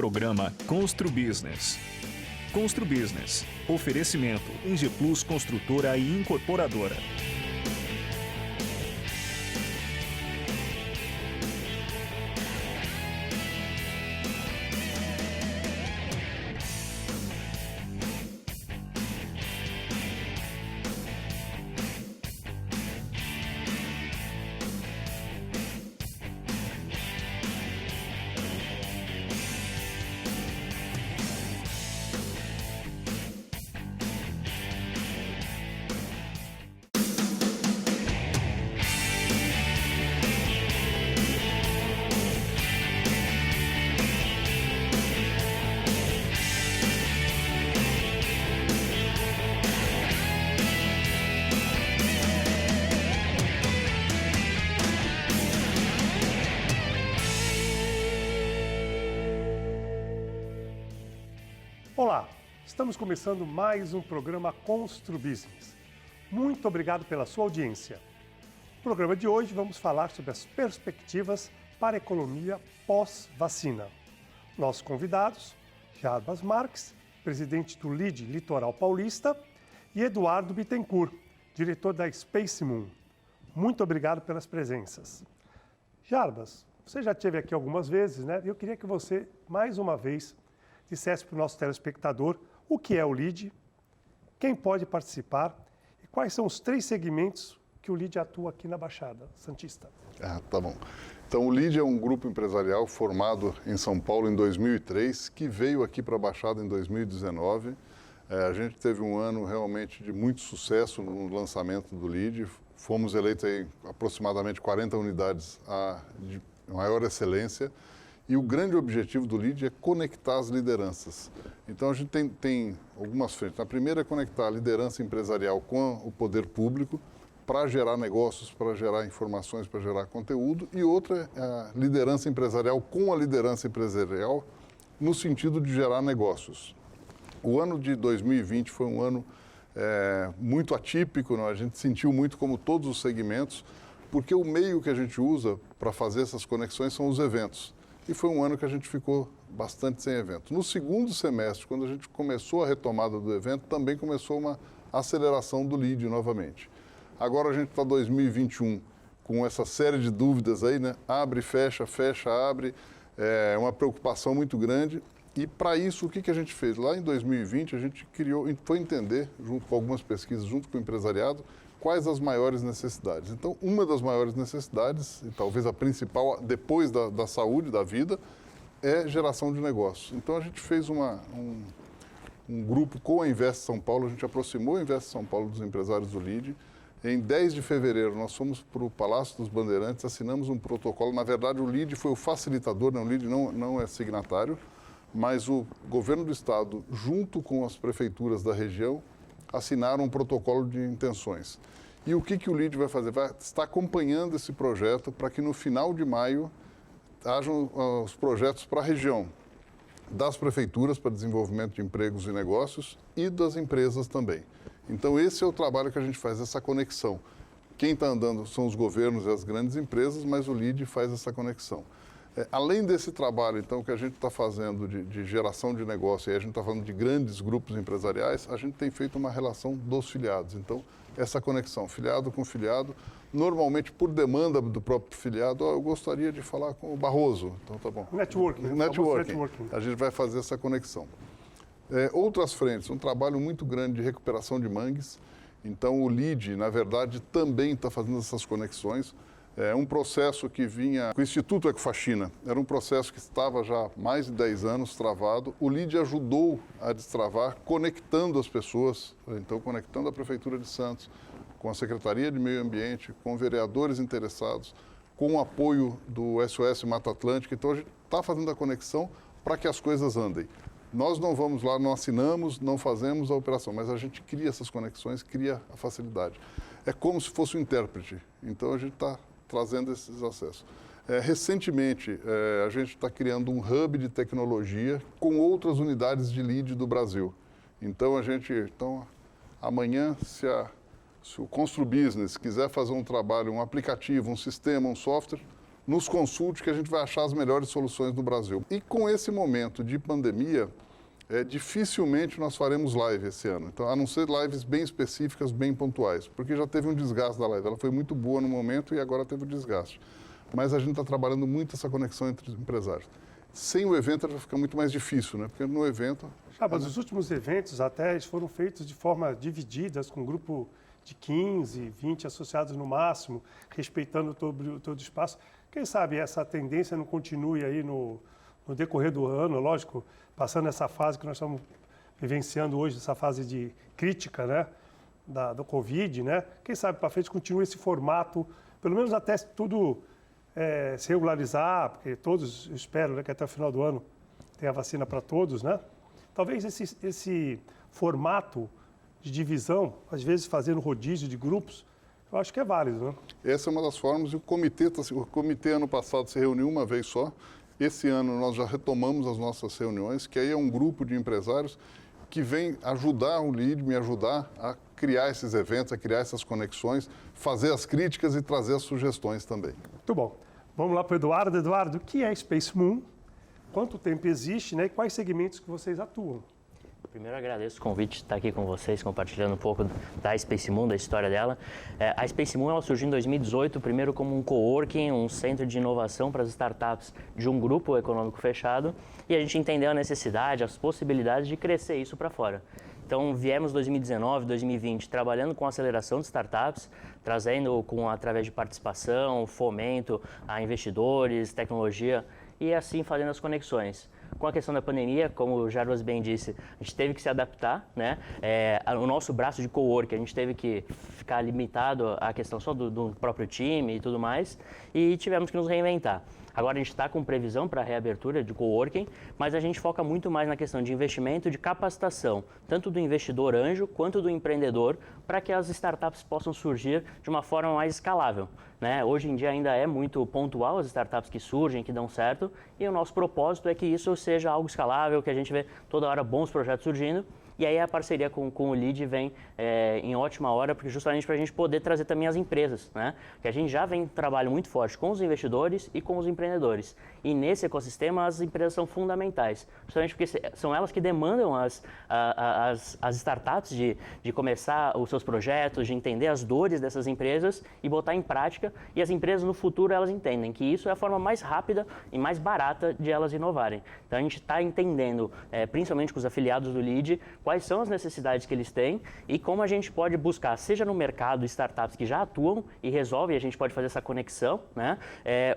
Programa Constru Business. Constru Business. Oferecimento Engie Plus Construtora e Incorporadora. Olá, estamos começando mais um programa Constru Business. Muito obrigado pela sua audiência. No programa de hoje vamos falar sobre as perspectivas para a economia pós-vacina. Nossos convidados, Jarbas Marques, presidente do LIDE Litoral Paulista, e Eduardo Bittencourt, diretor da Space Moon. Muito obrigado pelas presenças. Jarbas, você já esteve aqui algumas vezes, né? Eu queria que você, mais uma vez, dissesse para o nosso telespectador o que é o LIDE, quem pode participar e quais são os 3 segmentos que o LIDE atua aqui na Baixada Santista. Tá bom. Então, o LIDE é um grupo empresarial formado em São Paulo em 2003, que veio aqui para a Baixada em 2019. A gente teve um ano realmente de muito sucesso no lançamento do LIDE. Fomos eleitos em aproximadamente 40 unidades de maior excelência. E o grande objetivo do LIDE é conectar as lideranças. Então, a gente tem algumas frentes. A primeira é conectar a liderança empresarial com o poder público para gerar negócios, para gerar informações, para gerar conteúdo. E outra é a liderança empresarial com a liderança empresarial no sentido de gerar negócios. O ano de 2020 foi um ano muito atípico, né? A gente sentiu muito como todos os segmentos, porque o meio que a gente usa para fazer essas conexões são os eventos. E foi um ano que a gente ficou bastante sem evento. No segundo semestre, quando a gente começou a retomada do evento, também começou uma aceleração do LIDE novamente. Agora a gente está em 2021 com essa série de dúvidas aí, né? Abre, fecha, fecha, abre. É uma preocupação muito grande. E para isso, o que a gente fez? Lá em 2020, a gente foi entender, junto com algumas pesquisas, junto com o empresariado, quais as maiores necessidades. Então, uma das maiores necessidades, e talvez a principal, depois da saúde, da vida, é geração de negócios. Então, a gente fez um grupo com a Invest São Paulo, a gente aproximou a Invest São Paulo dos empresários do LIDE. Em 10 de fevereiro, nós fomos para o Palácio dos Bandeirantes, assinamos um protocolo. Na verdade, o LIDE foi o facilitador, o LIDE não é signatário, mas o governo do estado, junto com as prefeituras da região, assinaram um protocolo de intenções. E o que o LIDE vai fazer? Vai estar acompanhando esse projeto para que no final de maio hajam os projetos para a região, das prefeituras para desenvolvimento de empregos e negócios e das empresas também. Então esse é o trabalho que a gente faz, essa conexão. Quem está andando são os governos e as grandes empresas, mas o LIDE faz essa conexão. Além desse trabalho, então, que a gente está fazendo de geração de negócio, e a gente está falando de grandes grupos empresariais, a gente tem feito uma relação dos filiados. Então, essa conexão, filiado com filiado, normalmente por demanda do próprio filiado, eu gostaria de falar com o Barroso. Então, tá bom. Networking. A gente vai fazer essa conexão. Outras frentes, um trabalho muito grande de recuperação de mangues. Então, o LIDE, na verdade, também está fazendo essas conexões. É um processo que vinha com o Instituto Ecofaxina. Era um processo que estava já há mais de 10 anos travado. O LIDE ajudou a destravar, conectando as pessoas, então conectando a Prefeitura de Santos, com a Secretaria de Meio Ambiente, com vereadores interessados, com o apoio do SOS Mata Atlântica. Então a gente está fazendo a conexão para que as coisas andem. Nós não vamos lá, não assinamos, não fazemos a operação, mas a gente cria essas conexões, cria a facilidade. É como se fosse um intérprete. Então a gente está trazendo esses acessos. Recentemente, a gente está criando um hub de tecnologia com outras unidades de LIDE do Brasil. Então, amanhã, se o Constru Business quiser fazer um trabalho, um aplicativo, um sistema, um software, nos consulte que a gente vai achar as melhores soluções no Brasil. E com esse momento de pandemia, dificilmente nós faremos live esse ano. Então, a não ser lives bem específicas, bem pontuais, porque já teve um desgaste da live. Ela foi muito boa no momento e agora teve o desgaste. Mas a gente está trabalhando muito essa conexão entre os empresários. Sem o evento, ela fica muito mais difícil, né? Porque no evento... Mas os últimos eventos até foram feitos de forma divididas, com um grupo de 15, 20 associados no máximo, respeitando todo o espaço. Quem sabe essa tendência não continue aí no decorrer do ano, lógico, passando essa fase que nós estamos vivenciando hoje, essa fase de crítica, né, do Covid, né? Quem sabe para frente continue esse formato, pelo menos até tudo se regularizar, porque todos, eu espero, né, que até o final do ano tenha vacina para todos, né? Talvez esse formato de divisão, às vezes fazendo rodízio de grupos, eu acho que é válido, né? Essa é uma das formas, e o comitê ano passado se reuniu uma vez só. Esse ano nós já retomamos as nossas reuniões, que aí é um grupo de empresários que vem ajudar o LEAD, me ajudar a criar esses eventos, a criar essas conexões, fazer as críticas e trazer as sugestões também. Muito bom. Vamos lá para o Eduardo. Eduardo, o que é Space Moon? Quanto tempo existe, né? E quais segmentos que vocês atuam? Primeiro, agradeço o convite de estar aqui com vocês, compartilhando um pouco da Space Moon, da história dela. A Space Moon ela surgiu em 2018, primeiro como um coworking, um centro de inovação para as startups de um grupo econômico fechado, e a gente entendeu a necessidade, as possibilidades de crescer isso para fora. Então, viemos 2019, 2020, trabalhando com aceleração de startups, trazendo através de participação, fomento a investidores, tecnologia, e assim fazendo as conexões. Com a questão da pandemia, como o Jarbas bem disse, a gente teve que se adaptar, né? O nosso braço de coworking, a gente teve que ficar limitado à questão só do próprio time e tudo mais, e tivemos que nos reinventar. Agora a gente está com previsão para a reabertura de coworking, mas a gente foca muito mais na questão de investimento e de capacitação, tanto do investidor anjo quanto do empreendedor, para que as startups possam surgir de uma forma mais escalável, né? Hoje em dia ainda é muito pontual as startups que surgem, que dão certo, e o nosso propósito é que isso seja algo escalável, que a gente vê toda hora bons projetos surgindo. E aí a parceria com o LEAD vem em ótima hora, porque justamente para a gente poder trazer também as empresas, né? Que a gente já vem trabalho muito forte com os investidores e com os empreendedores. E nesse ecossistema as empresas são fundamentais, justamente porque são elas que demandam as startups de começar os seus projetos, de entender as dores dessas empresas e botar em prática. E as empresas no futuro elas entendem que isso é a forma mais rápida e mais barata de elas inovarem. Então a gente está entendendo, principalmente com os afiliados do LEAD, quais são as necessidades que eles têm e como a gente pode buscar, seja no mercado, startups que já atuam e resolvem, a gente pode fazer essa conexão, né?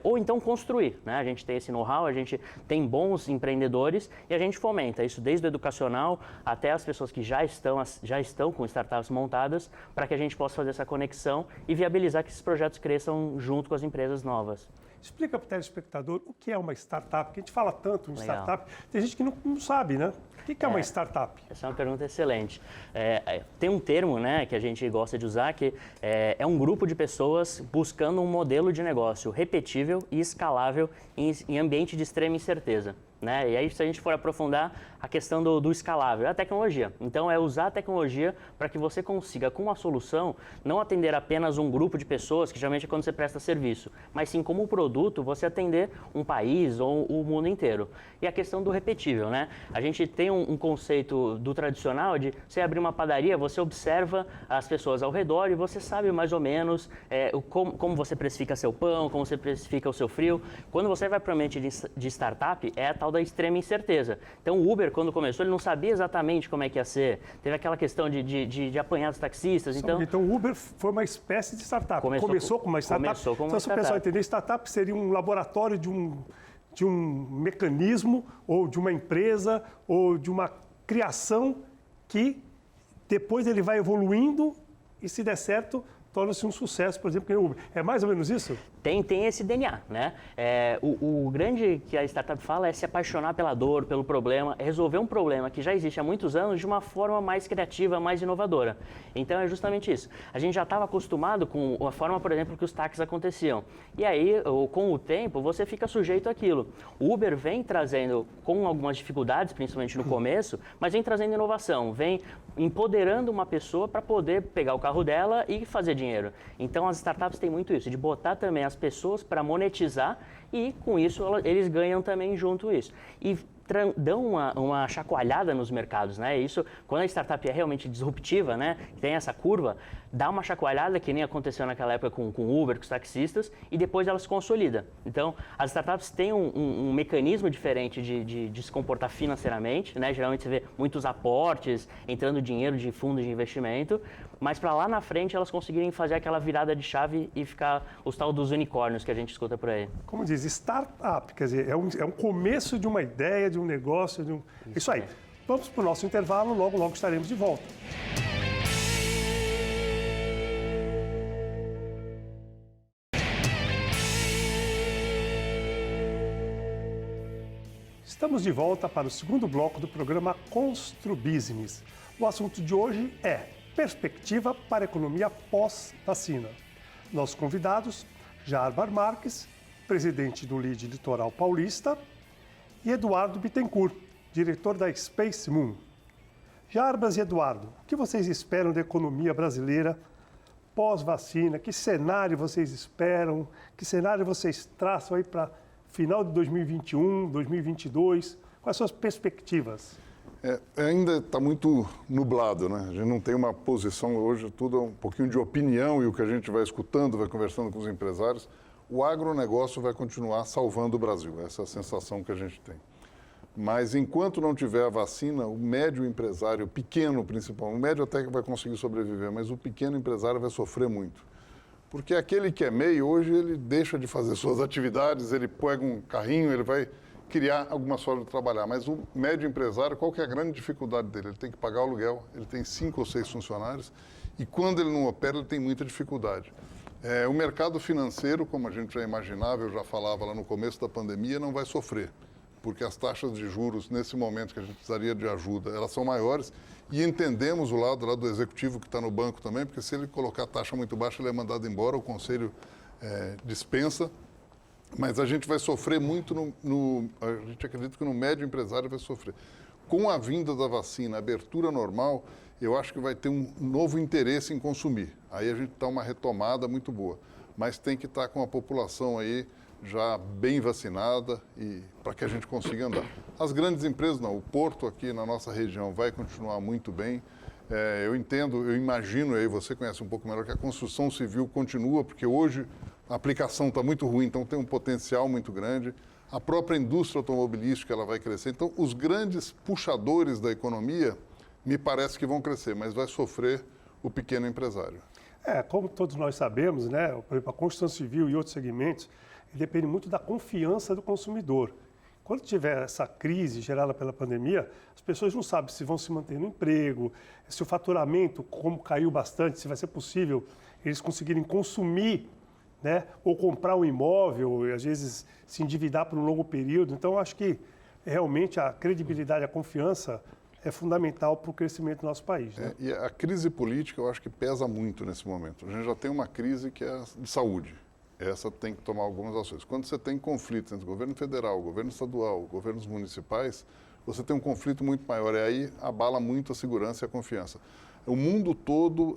Ou então construir, né? A gente tem esse know-how, a gente tem bons empreendedores e a gente fomenta isso desde o educacional até as pessoas que já estão com startups montadas, para que a gente possa fazer essa conexão e viabilizar que esses projetos cresçam junto com as empresas novas. Explica para o telespectador o que é uma startup, porque a gente fala tanto em startup, tem gente que não sabe, né? O que é uma startup? Essa é uma pergunta excelente. Tem um termo, né, que a gente gosta de usar, que é um grupo de pessoas buscando um modelo de negócio repetível e escalável em ambiente de extrema incerteza. Né? E aí, se a gente for aprofundar a questão do escalável, é a tecnologia. Então, é usar a tecnologia para que você consiga, com a solução, não atender apenas um grupo de pessoas, que geralmente é quando você presta serviço, mas sim como produto, você atender um país ou o mundo inteiro. E a questão do repetível, né? A gente tem um conceito do tradicional de você abrir uma padaria, você observa as pessoas ao redor e você sabe mais ou menos como você precifica seu pão, como você precifica o seu frio. Quando você vai para o ambiente de startup, é a tal da extrema incerteza. Então, o Uber, quando começou, ele não sabia exatamente como é que ia ser. Teve aquela questão de apanhar os taxistas. Então, o Uber foi uma espécie de startup. Começou como uma startup. Então, se o pessoal entender, startup seria um laboratório de um mecanismo, ou de uma empresa, ou de uma criação que depois ele vai evoluindo e, se der certo, torna-se um sucesso, por exemplo, que o Uber. É mais ou menos isso? Tem esse DNA, né? O grande que a startup fala é se apaixonar pela dor, pelo problema, resolver um problema que já existe há muitos anos de uma forma mais criativa, mais inovadora. Então é justamente isso. A gente já estava acostumado com a forma, por exemplo, que os táxis aconteciam. E aí, com o tempo, você fica sujeito àquilo. O Uber vem trazendo, com algumas dificuldades, principalmente no começo, mas vem trazendo inovação, vem empoderando uma pessoa para poder pegar o carro dela e fazer dinheiro dinheiro. Então, as startups têm muito isso, de botar também as pessoas para monetizar e, com isso, eles ganham também junto isso. E dão uma chacoalhada nos mercados, né? Isso, quando a startup é realmente disruptiva, né? Tem essa curva, dá uma chacoalhada, que nem aconteceu naquela época com o Uber, com os taxistas, e depois ela se consolida. Então, as startups têm um mecanismo diferente de se comportar financeiramente, né? Geralmente você vê muitos aportes, entrando dinheiro de fundos de investimento, mas para lá na frente elas conseguirem fazer aquela virada de chave e ficar os tal dos unicórnios que a gente escuta por aí. Como diz, startup, quer dizer, é um começo de uma ideia, de um negócio, Isso aí. Vamos para o nosso intervalo, logo, logo estaremos de volta. Estamos de volta para o segundo bloco do programa Construbusiness. O assunto de hoje é perspectiva para a economia pós-vacina. Nossos convidados, Jarbas Marques, presidente do LIDE Litoral Paulista, e Eduardo Bittencourt, diretor da Space Moon. Jarbas e Eduardo, o que vocês esperam da economia brasileira pós-vacina? Que cenário vocês esperam? Que cenário vocês traçam aí para final de 2021, 2022? Quais são as perspectivas? Ainda está muito nublado, né? A gente não tem uma posição hoje, tudo é um pouquinho de opinião e o que a gente vai escutando, vai conversando com os empresários. O agronegócio vai continuar salvando o Brasil, essa é a sensação que a gente tem. Mas enquanto não tiver a vacina, o médio empresário, o pequeno principalmente, o médio até que vai conseguir sobreviver, mas o pequeno empresário vai sofrer muito. Porque aquele que é MEI, hoje ele deixa de fazer suas atividades, ele pega um carrinho, ele vai criar alguma forma de trabalhar. Mas o médio empresário, qual que é a grande dificuldade dele? Ele tem que pagar o aluguel, ele tem 5 ou 6 funcionários e quando ele não opera, ele tem muita dificuldade. O mercado financeiro, como a gente já imaginava, eu já falava lá no começo da pandemia, não vai sofrer, porque as taxas de juros, nesse momento que a gente precisaria de ajuda, elas são maiores e entendemos o lado lá do executivo que está no banco também, porque se ele colocar taxa muito baixa, ele é mandado embora, o conselho dispensa, mas a gente vai sofrer muito, a gente acredita que no médio empresário vai sofrer. Com a vinda da vacina, a abertura normal, eu acho que vai ter um novo interesse em consumir. Aí a gente dá uma retomada muito boa. Mas tem que estar com a população aí já bem vacinada e para que a gente consiga andar. As grandes empresas não. O porto aqui na nossa região vai continuar muito bem. Eu entendo, eu imagino aí, você conhece um pouco melhor, que a construção civil continua, porque hoje a aplicação está muito ruim, então tem um potencial muito grande. A própria indústria automobilística ela vai crescer. Então, os grandes puxadores da economia me parece que vão crescer, mas vai sofrer o pequeno empresário. Como todos nós sabemos, né, por exemplo, a construção civil e outros segmentos depende muito da confiança do consumidor. Quando tiver essa crise gerada pela pandemia, as pessoas não sabem se vão se manter no emprego, se o faturamento, como caiu bastante, se vai ser possível eles conseguirem consumir, né, ou comprar um imóvel, e às vezes se endividar por um longo período. Então, acho que realmente a credibilidade, a confiança é fundamental para o crescimento do nosso país. Né? E a crise política, eu acho que pesa muito nesse momento. A gente já tem uma crise que é de saúde. Essa tem que tomar algumas ações. Quando você tem conflitos entre o governo federal, o governo estadual, governos municipais, você tem um conflito muito maior. E aí abala muito a segurança e a confiança. O mundo todo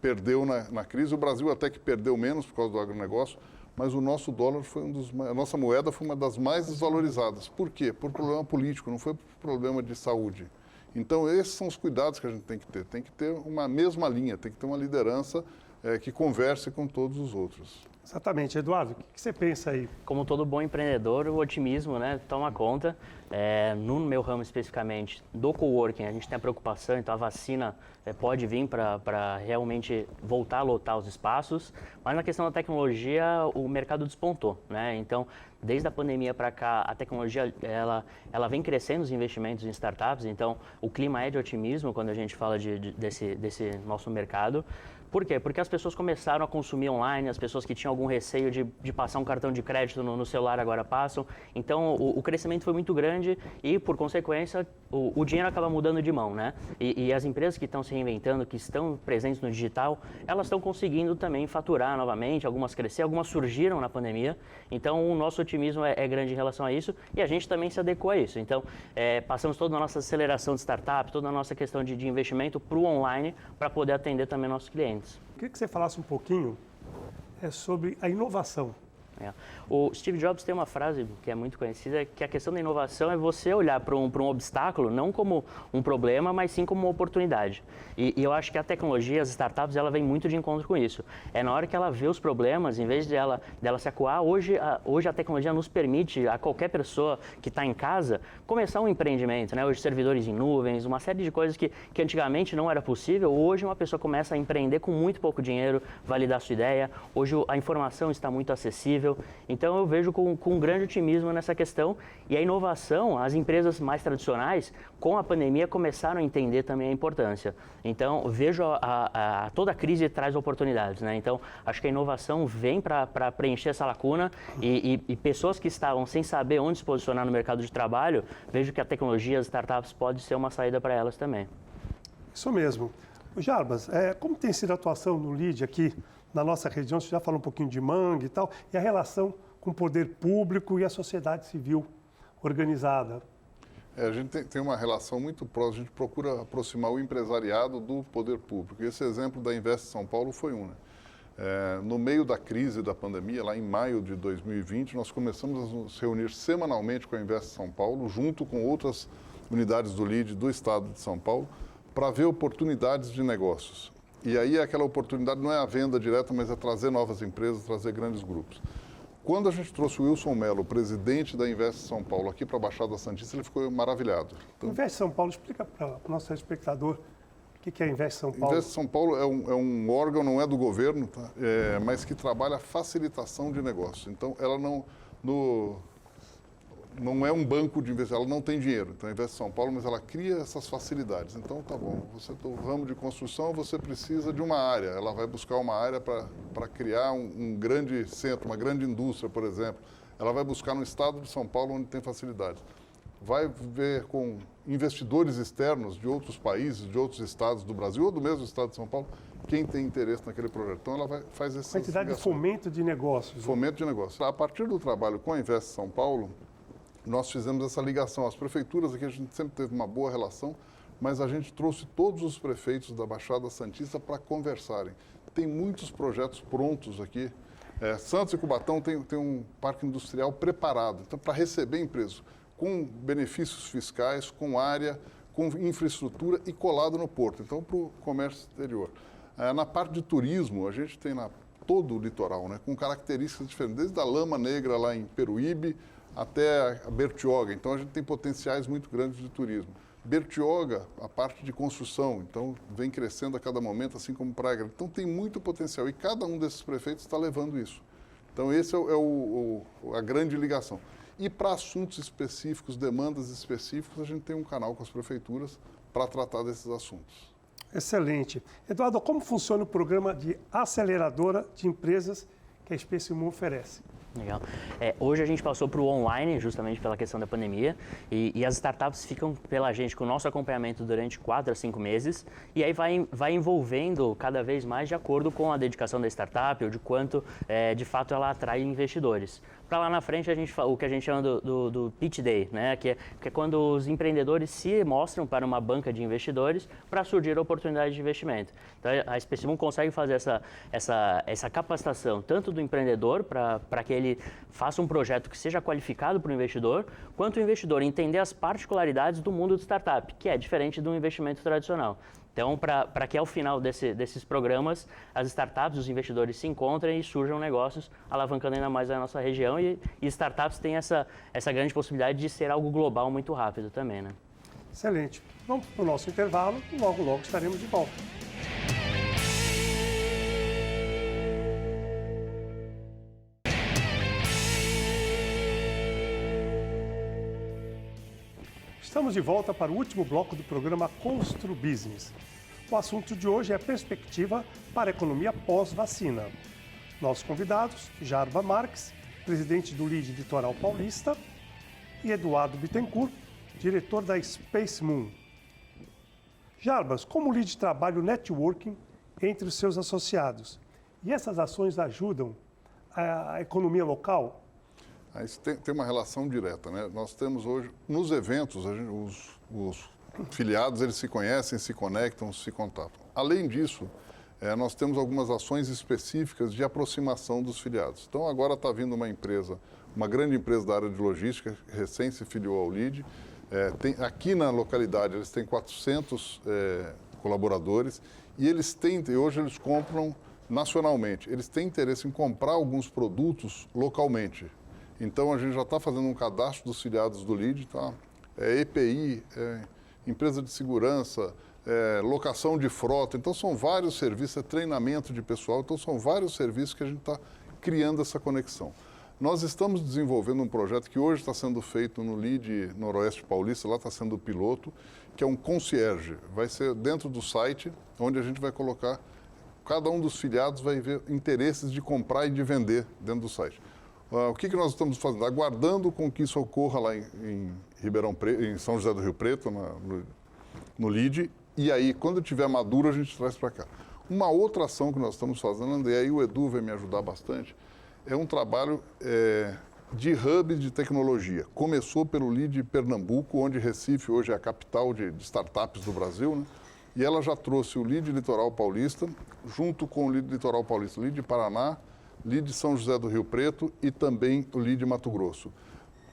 perdeu na crise. O Brasil até que perdeu menos por causa do agronegócio, mas o nosso dólar foi a nossa moeda foi uma das mais desvalorizadas. Por quê? Por problema político, não foi por problema de saúde. Então, esses são os cuidados que a gente tem que ter. Tem que ter uma mesma linha, tem que ter uma liderança que converse com todos os outros. Exatamente. Eduardo, o que você pensa aí? Como todo bom empreendedor, o otimismo, né, toma conta. No meu ramo especificamente, do coworking, a gente tem a preocupação, então a vacina pode vir para realmente voltar a lotar os espaços, mas na questão da tecnologia, o mercado despontou, né? Então, desde a pandemia para cá, a tecnologia ela vem crescendo os investimentos em startups, então o clima é de otimismo quando a gente fala desse nosso mercado. Por quê? Porque as pessoas começaram a consumir online, as pessoas que tinham algum receio de passar um cartão de crédito no celular agora passam. Então, o crescimento foi muito grande e, por consequência, o dinheiro acaba mudando de mão, né? E as empresas que estão se reinventando, que estão presentes no digital, elas estão conseguindo também faturar novamente, algumas crescer, algumas surgiram na pandemia. Então, o nosso otimismo é grande em relação a isso e a gente também se adequou a isso. Então, passamos toda a nossa aceleração de startup, toda a nossa questão de investimento para o online para poder atender também nossos clientes. talentos. Queria que você falasse um pouquinho sobre a inovação. O Steve Jobs tem uma frase que é muito conhecida, que a questão da inovação é você olhar para um obstáculo não como um problema, mas sim como uma oportunidade. E eu acho que a tecnologia, as startups, ela vem muito de encontro com isso. É na hora que ela vê os problemas, em vez dela se acuar, hoje a tecnologia nos permite a qualquer pessoa que está em casa começar um empreendimento, né? Hoje servidores em nuvens, uma série de coisas que antigamente não era possível, hoje uma pessoa começa a empreender com muito pouco dinheiro, validar sua ideia, hoje a informação está muito acessível. Então eu vejo com um grande otimismo nessa questão e a inovação, as empresas mais tradicionais, com a pandemia começaram a entender também a importância. Então vejo toda a crise traz oportunidades, né? Então acho que a inovação vem para preencher essa lacuna e pessoas que estavam sem saber onde se posicionar no mercado de trabalho, vejo que a tecnologia, as startups pode ser uma saída para elas também. Isso mesmo. Jarbas, como tem sido a atuação no LEAD aqui na nossa região? Você já falou um pouquinho de Mangue e tal, e a relação com o poder público e a sociedade civil organizada. A gente tem uma relação muito próxima, a gente procura aproximar o empresariado do poder público. E esse exemplo da Invest São Paulo foi um, né? No meio da crise da pandemia, lá em maio de 2020, nós começamos a nos reunir semanalmente com a Invest São Paulo, junto com outras unidades do LEAD do estado de São Paulo, para ver oportunidades de negócios. E aí aquela oportunidade não é a venda direta, mas é trazer novas empresas, trazer grandes grupos. Quando a gente trouxe o Wilson Mello, presidente da Invest São Paulo, aqui para a Baixada Santista, ele ficou maravilhado. Então, Invest São Paulo, explica para o nosso espectador o que é a Invest São Paulo. Invest São Paulo é um órgão, não é do governo, tá? Mas que trabalha a facilitação de negócios. Então, ela não é um banco de investimento, ela não tem dinheiro. Então, a Invest São Paulo, mas ela cria essas facilidades. Então, tá bom, você do ramo de construção, você precisa de uma área. Ela vai buscar uma área para criar um grande centro, uma grande indústria, por exemplo. Ela vai buscar no estado de São Paulo, onde tem facilidades. Vai ver com investidores externos de outros países, de outros estados do Brasil, ou do mesmo estado de São Paulo, quem tem interesse naquele projeto. Então, ela faz essa quantidade de fomento de negócios. Fomento de negócios. A partir do trabalho com a Invest São Paulo, nós fizemos essa ligação. As prefeituras aqui, a gente sempre teve uma boa relação, mas a gente trouxe todos os prefeitos da Baixada Santista para conversarem. Tem muitos projetos prontos aqui. Santos e Cubatão tem um parque industrial preparado, então, para receber empresas, com benefícios fiscais, com área, com infraestrutura e colado no porto, então para o comércio exterior. Na parte de turismo, a gente tem todo o litoral, né, com características diferentes, desde a Lama Negra lá em Peruíbe até a Bertioga. Então a gente tem potenciais muito grandes de turismo. Bertioga, a parte de construção, então vem crescendo a cada momento, assim como Praia Grande. Então tem muito potencial e cada um desses prefeitos está levando isso. Então esse é a grande ligação. E para assuntos específicos, demandas específicas, a gente tem um canal com as prefeituras para tratar desses assuntos. Excelente. Eduardo, como funciona o programa de aceleradora de empresas que a Spacemon oferece? Legal. Hoje a gente passou para o online, justamente pela questão da pandemia, e as startups ficam pela gente com o nosso acompanhamento durante 4 a 5 meses, e aí vai envolvendo cada vez mais de acordo com a dedicação da startup ou de quanto, de fato, ela atrai investidores. Para lá na frente, o que a gente chama do Pitch Day, né? que é quando os empreendedores se mostram para uma banca de investidores para surgir oportunidades de investimento. Então, a Spacemon consegue fazer essa capacitação tanto do empreendedor para que ele faça um projeto que seja qualificado para o investidor, quanto o investidor entender as particularidades do mundo de startup, que é diferente do investimento tradicional. Então, para que ao final desses programas, as startups, os investidores se encontrem e surjam negócios, alavancando ainda mais a nossa região. E startups têm essa grande possibilidade de ser algo global muito rápido também, né? Excelente. Vamos para o nosso intervalo e logo estaremos de volta. Estamos de volta para o último bloco do programa Constru Business. O assunto de hoje é a perspectiva para a economia pós-vacina. Nossos convidados, Jarba Marques, presidente do LEAD Litoral Paulista, e Eduardo Bittencourt, diretor da Spacemon. Jarbas, como o LEAD trabalha o networking entre os seus associados? E essas ações ajudam a economia local? Isso tem uma relação direta, né? Nós temos hoje, nos eventos, os filiados, eles se conhecem, se conectam, se contatam. Além disso, nós temos algumas ações específicas de aproximação dos filiados. Então, agora está vindo uma empresa, uma grande empresa da área de logística, recém se filiou ao LEAD. Aqui na localidade, eles têm 400 colaboradores e hoje eles compram nacionalmente. Eles têm interesse em comprar alguns produtos localmente. Então, a gente já está fazendo um cadastro dos filiados do LEAD, tá? EPI, empresa de segurança, locação de frota. Então, são vários serviços, treinamento de pessoal. Então, são vários serviços que a gente está criando essa conexão. Nós estamos desenvolvendo um projeto que hoje está sendo feito no LEAD Noroeste Paulista, lá está sendo o piloto, que é um concierge. Vai ser dentro do site, onde a gente vai colocar, cada um dos filiados vai ver interesses de comprar e de vender dentro do site. O que nós estamos fazendo? Aguardando com que isso ocorra lá em Ribeirão Preto, em São José do Rio Preto, no LEAD, e aí, quando tiver maduro, a gente traz para cá. Uma outra ação que nós estamos fazendo, e aí o Edu vai me ajudar bastante, é um trabalho de hub de tecnologia. Começou pelo LEAD Pernambuco, onde Recife hoje é a capital de startups do Brasil, né? E ela já trouxe o LEAD Litoral Paulista, junto com o LEAD Litoral Paulista, o LEAD Paraná, LEAD São José do Rio Preto e também o LEAD Mato Grosso.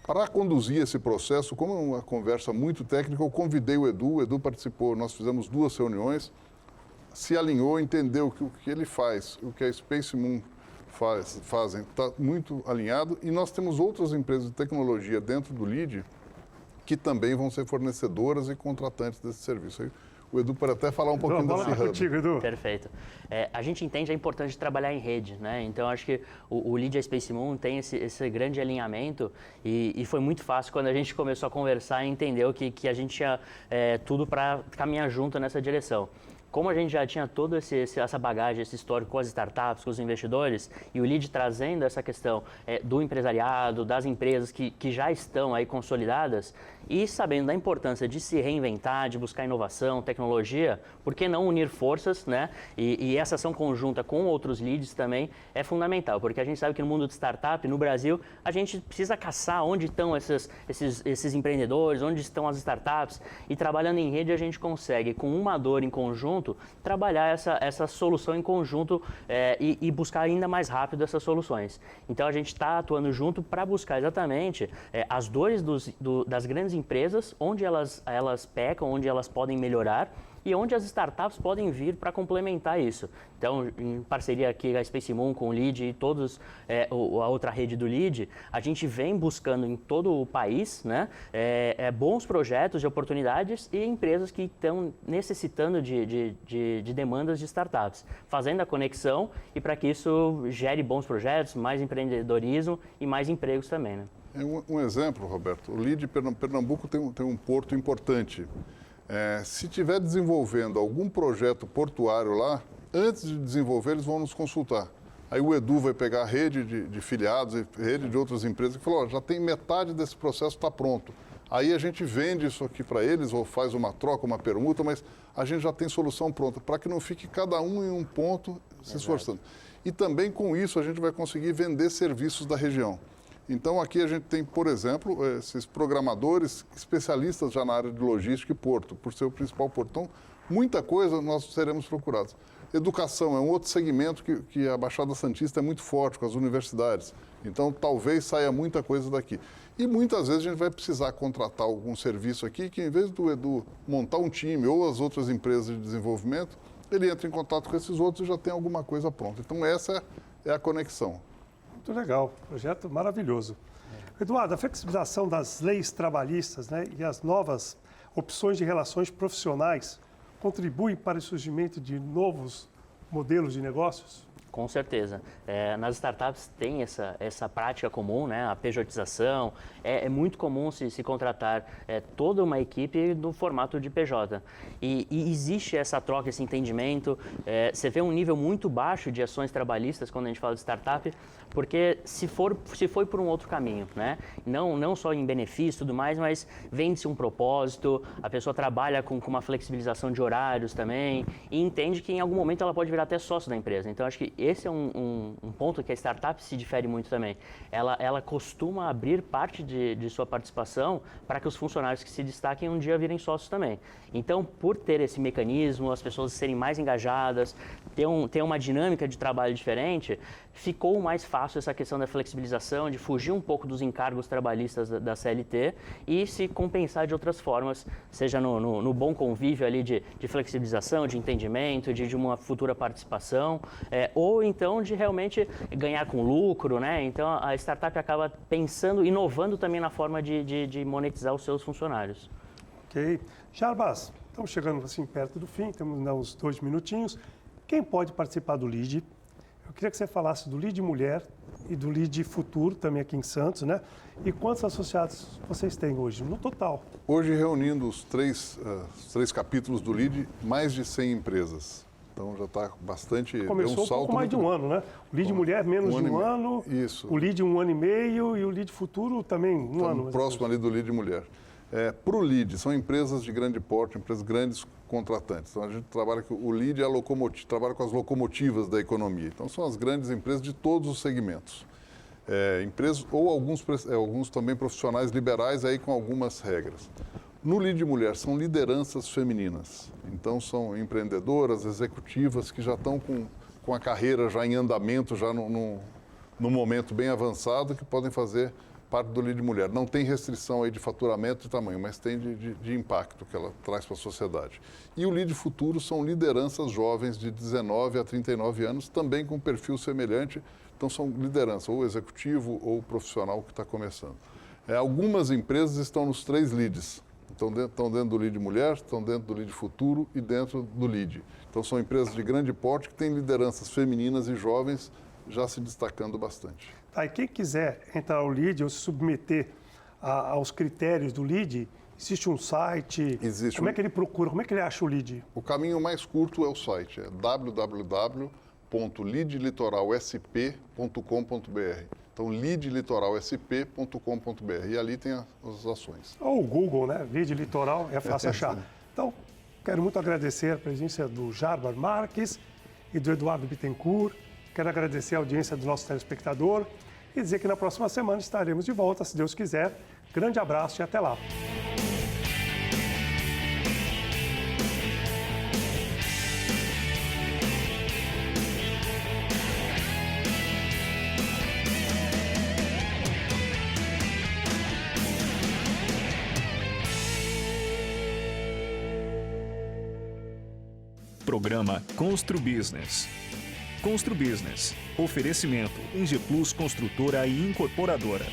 Para conduzir esse processo, como é uma conversa muito técnica, eu convidei o Edu participou, nós fizemos 2 reuniões, se alinhou, entendeu que o que ele faz, o que a Space Moon fazem, está muito alinhado, e nós temos outras empresas de tecnologia dentro do LEAD que também vão ser fornecedoras e contratantes desse serviço. O Edu pode até falar um pouquinho desse hub. Contigo, Edu. Perfeito. A gente entende a importância de trabalhar em rede, né? Então, acho que o LEAD e a Space Moon tem esse grande alinhamento e foi muito fácil quando a gente começou a conversar e entendeu que a gente tinha tudo para caminhar junto nessa direção. Como a gente já tinha toda essa bagagem, esse histórico com as startups, com os investidores, e o LEAD trazendo essa questão do empresariado, das empresas que já estão aí consolidadas, e sabendo da importância de se reinventar, de buscar inovação, tecnologia, por que não unir forças, né? E essa ação conjunta com outros LEADs também é fundamental, porque a gente sabe que no mundo de startup, no Brasil, a gente precisa caçar onde estão esses empreendedores, onde estão as startups, e trabalhando em rede a gente consegue, com uma dor em conjunto, trabalhar essa solução em conjunto e buscar ainda mais rápido essas soluções. Então, a gente está atuando junto para buscar exatamente as dores das grandes empresas, onde elas pecam, onde elas podem melhorar e onde as startups podem vir para complementar isso. Então, em parceria aqui a Space Moon com o LEAD e todos a outra rede do LEAD, a gente vem buscando em todo o país, né, bons projetos de oportunidades e empresas que estão necessitando de demandas de startups, fazendo a conexão e para que isso gere bons projetos, mais empreendedorismo e mais empregos também, né? Um exemplo, Roberto, o LEAD Pernambuco tem um porto importante. Se estiver desenvolvendo algum projeto portuário lá, antes de desenvolver, eles vão nos consultar. Aí o Edu vai pegar a rede de filiados e rede de outras empresas e falou, já tem metade desse processo, está pronto. Aí a gente vende isso aqui para eles ou faz uma troca, uma permuta, mas a gente já tem solução pronta, para que não fique cada um em um ponto se esforçando. E também com isso a gente vai conseguir vender serviços da região. Então, aqui a gente tem, por exemplo, esses programadores especialistas já na área de logística e porto, por ser o principal porto. Então, muita coisa nós seremos procurados. Educação é um outro segmento que a Baixada Santista é muito forte, com as universidades. Então, talvez saia muita coisa daqui. E muitas vezes a gente vai precisar contratar algum serviço aqui, que em vez do Edu montar um time ou as outras empresas de desenvolvimento, ele entra em contato com esses outros e já tem alguma coisa pronta. Então, essa é a conexão. Muito legal, projeto maravilhoso. Eduardo, a flexibilização das leis trabalhistas, né, e as novas opções de relações profissionais contribuem para o surgimento de novos modelos de negócios? Com certeza. Nas startups tem essa prática comum, né? A pejotização. É muito comum se contratar toda uma equipe no formato de PJ. E existe essa troca, esse entendimento. Você vê um nível muito baixo de ações trabalhistas quando a gente fala de startup, porque se foi por um outro caminho, né? Não só em benefício e tudo mais, mas vende-se um propósito, a pessoa trabalha com uma flexibilização de horários também e entende que em algum momento ela pode virar até sócio da empresa. Então, acho que esse é um ponto que a startup se difere muito também. Ela costuma abrir parte de sua participação para que os funcionários que se destaquem um dia virem sócios também. Então, por ter esse mecanismo, as pessoas serem mais engajadas, ter uma dinâmica de trabalho diferente, ficou mais fácil essa questão da flexibilização, de fugir um pouco dos encargos trabalhistas da CLT e se compensar de outras formas, seja no bom convívio ali de flexibilização, de entendimento, de uma futura participação, ou então de realmente ganhar com lucro, né? Então a startup acaba pensando, inovando também na forma de monetizar os seus funcionários. Ok. Jarbas, estamos chegando assim perto do fim, temos ainda uns 2 minutinhos. Quem pode participar do LEAD? Eu queria que você falasse do LEAD Mulher e do LEAD Futuro, também aqui em Santos, né? E quantos associados vocês têm hoje, no total? Hoje, reunindo os três capítulos do LEAD, mais de 100 empresas. Então já está bastante... Começou um pouco mais de um ano, né? O LEAD Mulher menos de um ano, isso. O LEAD 1 ano e meio e o LEAD Futuro também um ano. Próximo ali do LEAD Mulher. Para o LEAD, são empresas de grande porte, empresas grandes contratantes. Então a gente trabalha com o LEAD, trabalha com as locomotivas da economia. Então são as grandes empresas de todos os segmentos. Empresas ou alguns também profissionais liberais aí com algumas regras. No LEAD Mulher são lideranças femininas. Então são empreendedoras, executivas que já estão com a carreira já em andamento, já no momento bem avançado, que podem fazer parte do LEAD Mulher. Não tem restrição aí de faturamento e tamanho, mas tem de impacto que ela traz para a sociedade. E o LEAD Futuro são lideranças jovens de 19 a 39 anos, também com perfil semelhante. Então são liderança, ou executivo ou profissional que está começando. Algumas empresas estão nos 3 LEADs. Estão dentro do LEAD Mulher, estão dentro do LEAD Futuro e dentro do LEAD. Então são empresas de grande porte que têm lideranças femininas e jovens já se destacando bastante. Tá, e quem quiser entrar ao LEAD ou se submeter aos critérios do LEAD, existe um site? Como é que ele procura? Como é que ele acha o LEAD? O caminho mais curto é o site, é www.leadlitoralsp.com.br. Então, leadlitoralsp.com.br. E ali tem as ações. Ou o Google, né? LEAD Litoral, é fácil achar. Então, quero muito agradecer a presença do Jarbas Marques e do Eduardo Bittencourt. Quero agradecer a audiência do nosso telespectador e dizer que na próxima semana estaremos de volta, se Deus quiser. Grande abraço e até lá. Programa Constru Business. Constru Business. Oferecimento Ingeplus Construtora e Incorporadora.